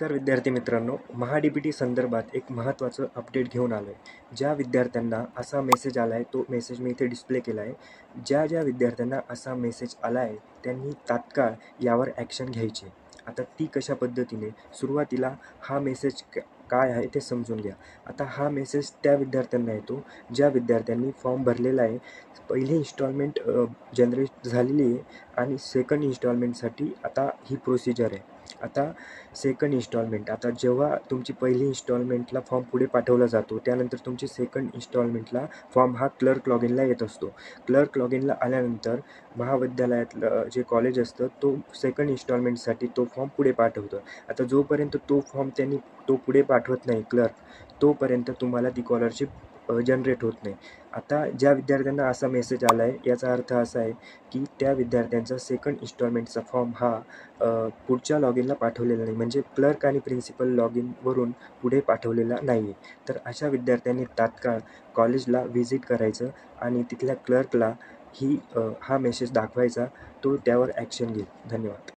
तर विद्यार्थी मित्रांनो, महा-डी-बी-टी संदर्भात एक महत्त्वाचं अपडेट घेऊन आलो आहे. ज्या विद्यार्थ्यांना असा मेसेज आला आहे, तो मेसेज मी इथे डिस्प्ले केला आहे. ज्या विद्यार्थ्यांना असा मेसेज आला आहे, त्यांनी तात्काळ यावर ॲक्शन घ्यायची. आता ती कशा पद्धतीने? सुरुवातीला हा मेसेज काय आहे ते समजून घ्या. आता हा मेसेज त्या विद्यार्थ्यांना येतो, ज्या विद्यार्थ्यांनी फॉर्म भरलेला आहे. पहिली इन्स्टॉलमेंट जनरेट झालेली आहे आणि सेकंड इन्स्टॉलमेंटसाठी आता ही प्रोसिजर आहे. आता सेकंड इन्स्टॉलमेंट, आता जेव्हा तुमची पहिली इन्स्टॉलमेंटला फॉर्म पुढे पाठवला जातो, त्यानंतर तुमची सेकंड इन्स्टॉलमेंटला फॉर्म हा क्लर्क लॉगिनला येत असतो. क्लर्क लॉगिनला आल्यानंतर महाविद्यालयातलं जे कॉलेज असतं, तो सेकंड इन्स्टॉलमेंटसाठी तो फॉर्म पुढे पाठवतं. आता जोपर्यंत तो फॉर्म त्यांनी पुढे पाठवत नाही क्लर्क, तोपर्यंत तुम्हाला ती स्कॉलरशिप जनरेट होत नाही. आता ज्या विद्यार्थ्यांना असा मेसेज आला आहे, याचा अर्थ असा आहे की त्या विद्यार्थ्यांचा सेकंड इन्स्टॉलमेंटचा फॉर्म हा पुढच्या लॉगिनला पाठवलेला नाही, म्हणजे क्लर्क आणि प्रिन्सिपल लॉगिनवरून पुढे पाठवलेला नाही आहे. तर अशा विद्यार्थ्यांनी तात्काळ कॉलेजला व्हिजिट करायचं आणि तिथल्या क्लर्कला हा मेसेज दाखवायचा. तो त्यावर ॲक्शन घेईल. धन्यवाद.